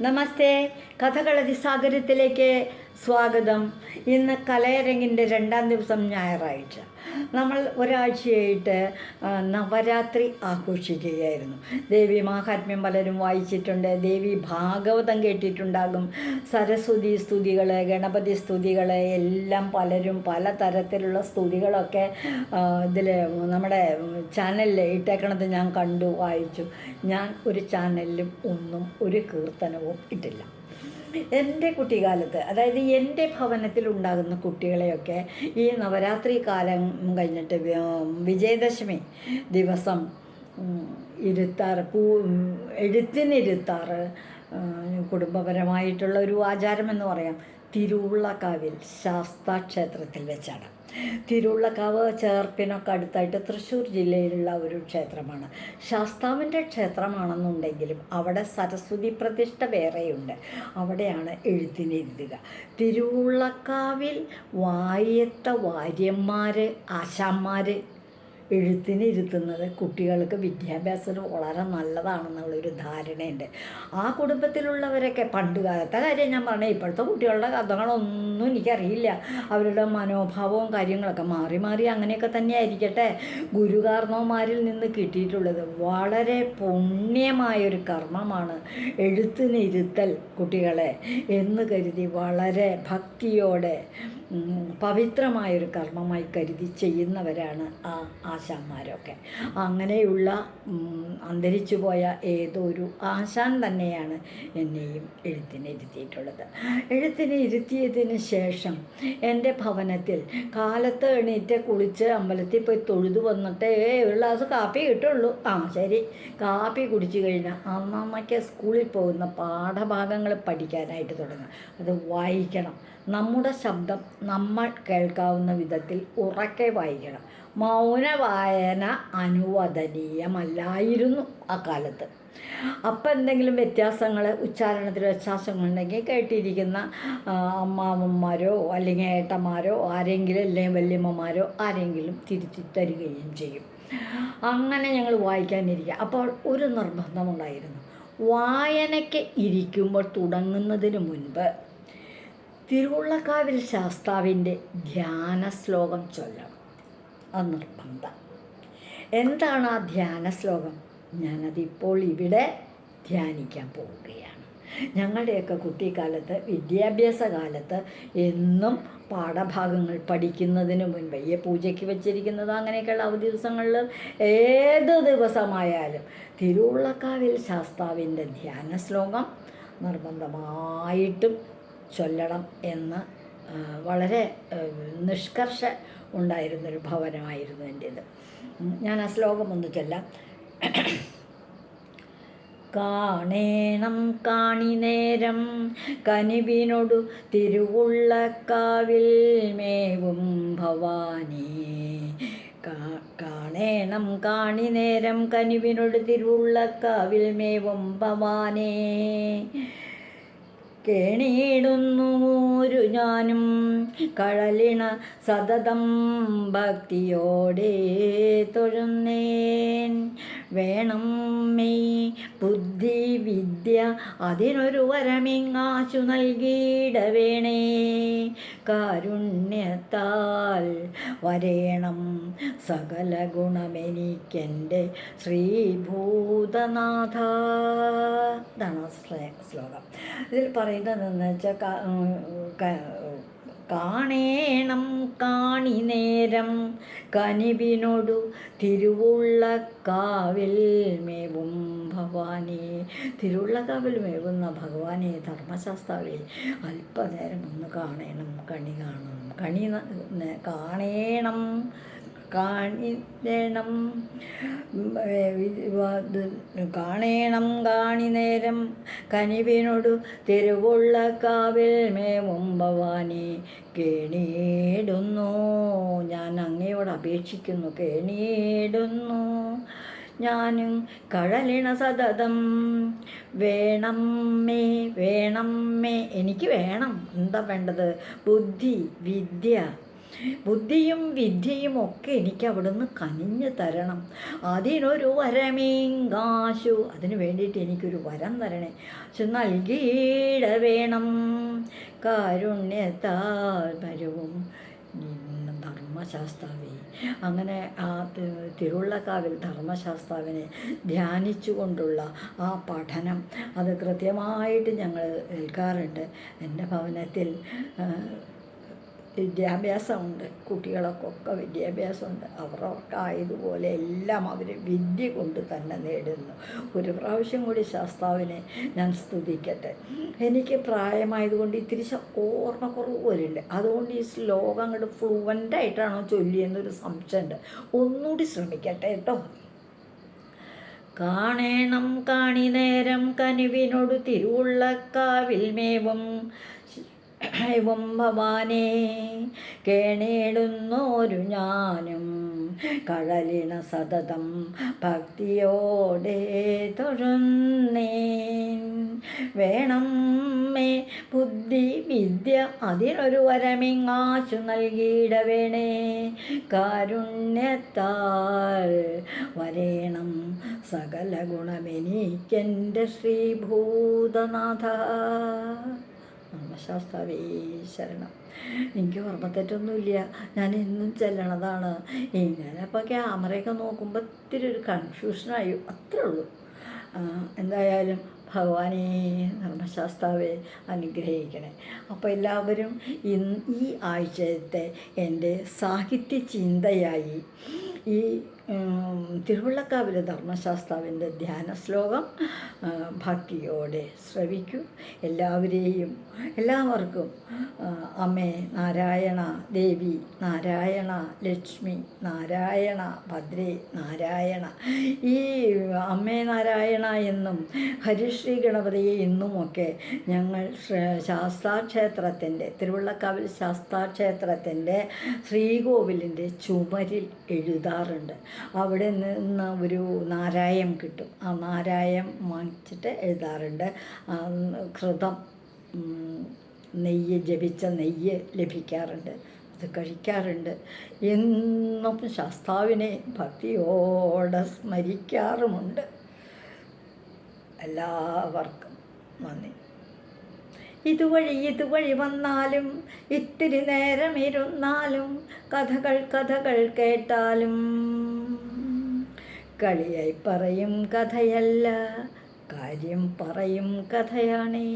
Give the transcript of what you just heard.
നമസ്തേ, കഥകളതിസാഗരത്തിലേക്ക് സ്വാഗതം. ഇന്ന് കലയരങ്ങിൻ്റെ 2ാം ദിവസം ഞായറാഴ്ച. നമ്മൾ ഒരാഴ്ചയായിട്ട് നവരാത്രി ആഘോഷിക്കുകയായിരുന്നു. ദേവി മാഹാത്മ്യം പലരും വായിച്ചിട്ടുണ്ട്, ദേവി ഭാഗവതം കേട്ടിട്ടുണ്ടാകും, സരസ്വതി സ്തുതികൾ, ഗണപതി സ്തുതികൾ എല്ലാം പലരും പലതരത്തിലുള്ള സ്തുതികളൊക്കെ ഇതിൽ നമ്മുടെ ചാനലിൽ ഇട്ടേക്കണത് ഞാൻ കണ്ടു, വായിച്ചു. ഞാൻ ഒരു ചാനലിലും ഒന്നും ഒരു കീർത്തനവും ഇട്ടില്ല. എൻ്റെ കുട്ടിക്കാലത്ത്, അതായത് എൻ്റെ ഭവനത്തിലുണ്ടാകുന്ന കുട്ടികളെയൊക്കെ ഈ നവരാത്രി കാലം കഴിഞ്ഞിട്ട് വിജയദശമി ദിവസം ഇരുത്താറ്, എഴുത്തിനിരുത്താറ് കുടുംബപരമായിട്ടുള്ള ഒരു ആചാരമെന്ന് പറയാം. തിരുവുള്ളക്കാവിൽ ശാസ്താക്ഷേത്രത്തിൽ വെച്ചാണ്. തിരുവുള്ളക്കാവ് ചേർപ്പിനൊക്കെ അടുത്തായിട്ട് തൃശ്ശൂർ ജില്ലയിലുള്ള ഒരു ക്ഷേത്രമാണ്. ശാസ്താവിൻ്റെ ക്ഷേത്രമാണെന്നുണ്ടെങ്കിലും അവിടെ സരസ്വതി പ്രതിഷ്ഠ വേറെയുണ്ട്. അവിടെയാണ് എഴുത്തിനിരുത്തുക. തിരുവുള്ളക്കാവിൽ വാര്യത്ത വാര്യന്മാർ, ആശാന്മാർ എഴുത്തിനിരുത്തുന്നത് കുട്ടികൾക്ക് വിദ്യാഭ്യാസത്തിന് വളരെ നല്ലതാണെന്നുള്ളൊരു ധാരണയുണ്ട്. ആ കുടുംബത്തിലുള്ളവരൊക്കെ പണ്ട് കാലത്തെ കാര്യം ഞാൻ പറഞ്ഞത്, ഇപ്പോഴത്തെ കുട്ടികളുടെ കഥകളൊന്നും എനിക്കറിയില്ല. അവരുടെ മനോഭാവവും കാര്യങ്ങളൊക്കെ മാറി മാറി അങ്ങനെയൊക്കെ തന്നെ ആയിരിക്കട്ടെ. ഗുരുകാർണവന്മാരിൽ നിന്ന് കിട്ടിയിട്ടുള്ളത് വളരെ പുണ്യമായൊരു കർമ്മമാണ് എഴുത്തിനിരുത്തൽ കുട്ടികളെ എന്ന് കരുതി വളരെ ഭക്തിയോടെ പവിത്രമായൊരു കർമ്മമായി കരുതി ചെയ്യുന്നവരാണ് ആ ആശാന്മാരൊക്കെ. അങ്ങനെയുള്ള അന്തരിച്ചു പോയ ഏതോ ഒരു ആശാൻ തന്നെയാണ് എന്നെയും എഴുത്തിനിരുത്തിയിട്ടുള്ളത്. എഴുത്തിനിരുത്തിയതിന് ശേഷം എൻ്റെ ഭവനത്തിൽ കാലത്ത് എണീറ്റ് കുളിച്ച് അമ്പലത്തിൽ പോയി തൊഴുതു വന്നിട്ട് ഒരു ഗ്ലാസ് കാപ്പി കിട്ടുള്ളൂ. ശരി, കാപ്പി കുടിച്ചു കഴിഞ്ഞാൽ അമ്മമ്മയ്ക്ക് സ്കൂളിൽ പോകുന്ന പാഠഭാഗങ്ങൾ പഠിക്കാനായിട്ട് തുടങ്ങും. അത് വായിക്കണം. നമ്മുടെ ശബ്ദം നമ്മൾ കേൾക്കാവുന്ന വിധത്തിൽ ഉറക്കെ വായിക്കണം. മൗന വായന അനുവദനീയമല്ലായിരുന്നു അക്കാലത്ത്. അപ്പം എന്തെങ്കിലും വ്യത്യാസങ്ങൾ, ഉച്ചാരണത്തിൽ വ്യത്യാസങ്ങളുണ്ടെങ്കിൽ കേട്ടിരിക്കുന്ന അമ്മാവന്മാരോ അല്ലെങ്കിൽ ഏട്ടന്മാരോ ആരെങ്കിലും, അല്ലെങ്കിൽ വല്യമ്മമാരോ ആരെങ്കിലും തിരുത്തി തരികയും ചെയ്യും. അങ്ങനെ ഞങ്ങൾ വായിക്കാനിരിക്കുക. അപ്പോൾ ഒരു നിർബന്ധമുണ്ടായിരുന്നു. വായനയ്ക്ക് ഇരിക്കുമ്പോൾ തുടങ്ങുന്നതിന് മുൻപ് തിരുവുള്ളക്കാവിൽ ശാസ്താവിൻ്റെ ധ്യാന ശ്ലോകം ചൊല്ലണം. അത് നിർബന്ധം. എന്താണ് ആ ധ്യാന ശ്ലോകം? ഞാനതിപ്പോൾ ഇവിടെ ധ്യാനിക്കാൻ പോവുകയാണ്. ഞങ്ങളുടെയൊക്കെ കുട്ടിക്കാലത്ത്, വിദ്യാഭ്യാസ കാലത്ത് എന്നും പാഠഭാഗങ്ങൾ പഠിക്കുന്നതിന് മുൻപ്, ഈ പൂജയ്ക്ക് വെച്ചിരിക്കുന്നത് അങ്ങനെയൊക്കെയുള്ള അവധി ദിവസങ്ങളിൽ ഏത് ദിവസമായാലും തിരുവുള്ളക്കാവിൽ ശാസ്താവിൻ്റെ ധ്യാന ശ്ലോകം നിർബന്ധമായിട്ടും ചൊല്ലണം എന്ന് വളരെ നിഷ്കർഷ ഉണ്ടായിരുന്നൊരു ഭവനമായിരുന്നു എൻ്റേത്. ഞാൻ ആ ശ്ലോകം ഒന്ന് ചൊല്ലാം. കാണേണം കാണി നേരം കനിവിനോടു തിരുവുള്ളക്കാവിൽ മേവും ഭവാനി. കാണേണം കാണി നേരം കനിവിനോട് തിരുവുള്ളക്കാവിൽ മേവും ഭവാനേ. കേണിയിടുന്നൂരു ഞാനും കഴലിണ സതതം ഭക്തിയോടെ തൊഴുന്നേൻ. വേണം മെയ് ബുദ്ധി വിദ്യ അതിനൊരു വരമിങ്ങാശു നൽകിയിടവേണേ. കാരുണ്യത്താൽ വരേണം സകല ഗുണമെനിക്കെൻ്റെ ശ്രീഭൂതനാഥ. ഇതാണ് ശ്ലോകം. ഇതിൽ പറയുന്നതെന്ന് വെച്ചാൽ, കാണേണം കാണി നേരം കനിവിനോടു തിരുവുള്ളക്കാവിൽ മേവും ഭവാനി. തിരുവുള്ളക്കാവിൽ മേവുന്ന ഭഗവാനെ, ധർമ്മശാസ്താവേ, അല്പനേരം ഒന്ന് കാണണം, കണി കാണണം, കാണേണം കാണിടണം. കാണേണം കാണി നേരം കനിവിനോടു തിരുവുള്ളക്കാവിൽ മേവും ഭവാനി. കേണിയിടുന്നു, ഞാൻ അങ്ങയോട് അപേക്ഷിക്കുന്നു, കേണിയിടുന്നു ഞാനും കഴലിണ സതതം. വേണം മേ വേണം മേ, എനിക്ക് വേണം. എന്താ വേണ്ടത്? ബുദ്ധി വിദ്യ ബുദ്ധിയും വിദ്യയും ഒക്കെ എനിക്ക് അവിടുന്ന് കനിഞ്ഞു തരണം. അതിനൊരു വരമേങ്കാശു, അതിന് വേണ്ടിയിട്ട് എനിക്കൊരു വരം തരണേ. നൽകിയിട വേണം കാരുണ്യത്താൽ പരവും ധർമ്മശാസ്താവേ. അങ്ങനെ ആ തിരുവുള്ളക്കാവിൽ ധർമ്മശാസ്താവിനെ ധ്യാനിച്ചു കൊണ്ടുള്ള ആ പഠനം അത് കൃത്യമായിട്ട് ഞങ്ങൾ ഏൽക്കാറുണ്ട്. എൻ്റെ ഭവനത്തിൽ വിദ്യാഭ്യാസമുണ്ട്, കുട്ടികൾക്കൊക്കെ വിദ്യാഭ്യാസമുണ്ട്. അവർക്കായതുപോലെ എല്ലാം അവർ വിദ്യ കൊണ്ട് തന്നെ നേടുന്നു. ഒരു പ്രാവശ്യം കൂടി ശാസ്താവിനെ ഞാൻ സ്തുതിക്കട്ടെ. എനിക്ക് പ്രായമായതുകൊണ്ട് ഇത്തിരി ഓർമ്മക്കുറവ് വരുന്നുണ്ട്. അതുകൊണ്ട് ഈ ശ്ലോകം അങ്ങോട്ട് ഫ്ലുവൻ്റായിട്ടാണോ ചൊല്ലിയെന്നൊരു സംശയമുണ്ട്. ഒന്നുകൂടി ശ്രമിക്കട്ടെ കേട്ടോ. കാണേണം കാണി നേരം കനിവിനോട് തിരുവുള്ളക്കാവിൽ മേവും ഭവാനേ, കേണേടുന്നോരു ഞാനും കഴലിണ സതതം ഭക്തിയോടെ തൊഴുന്നേൻ. വേണം മേ ബുദ്ധി വിദ്യ അതിനൊരു വരമിങ്ങാശു നൽകിയിട വേണേ. കാരുണ്യത്താൽ വരേണം സകല ഗുണമെനിക്കെൻ്റെ ശ്രീഭൂതനാഥ. ധർമ്മശാസ്താവേ ശരണം. എനിക്ക് ഓർമ്മത്തെറ്റൊന്നുമില്ല, ഞാൻ എന്നും ചെല്ലണതാണ്. ഇങ്ങനെ അപ്പോൾ ക്യാമറയൊക്കെ നോക്കുമ്പോൾ ഇത്തിരി ഒരു കൺഫ്യൂഷനായി, അത്രേ ഉള്ളൂ. എന്തായാലും ഭഗവാനേ ധർമ്മശാസ്താവെ അനുഗ്രഹിക്കണേ. അപ്പോൾ എല്ലാവരും ഈ ആഴ്ചത്തെ എൻ്റെ സാഹിത്യ ചിന്തയായി ഈ തിരുവുള്ളക്കാവിലെ ധർമ്മശാസ്താവിൻ്റെ ധ്യാന ശ്ലോകം ഭക്തിയോടെ ശ്രവിക്കൂ. എല്ലാവർക്കും അമ്മേ നാരായണ, ദേവി നാരായണ, ലക്ഷ്മി നാരായണ, ഭദ്രേ നാരായണ. ഈ അമ്മേ നാരായണ എന്നും ഹരിശ്രീ ഗണപതിയെ എന്നുമൊക്കെ ഞങ്ങൾ ശാസ്താക്ഷേത്രത്തിൻ്റെ തിരുവുള്ളക്കാവിൽ ശാസ്താക്ഷേത്രത്തിൻ്റെ ശ്രീകോവിലിൻ്റെ ചുമരിൽ എഴുതാറുണ്ട്. അവിടെ നിന്ന് ഒരു നാരായം കിട്ടും. ആ നാരായം വാങ്ങിച്ചിട്ട് എഴുതാറുണ്ട്. ഘൃതം നെയ്യ്, ജപിച്ച നെയ്യ് ലഭിക്കാറുണ്ട്, അത് കഴിക്കാറുണ്ട്. എന്നും ശാസ്താവിനെ ഭക്തിയോടെ സ്മരിക്കാറുമുണ്ട്. എല്ലാവർക്കും നന്ദി. ഇതുവഴി വന്നാലും ഇത്തിരി നേരം ഇരുന്നാലും കഥകൾ കേട്ടാലും കളിയായി പറയും കഥയല്ല, കാര്യം പറയും കഥയാണേ.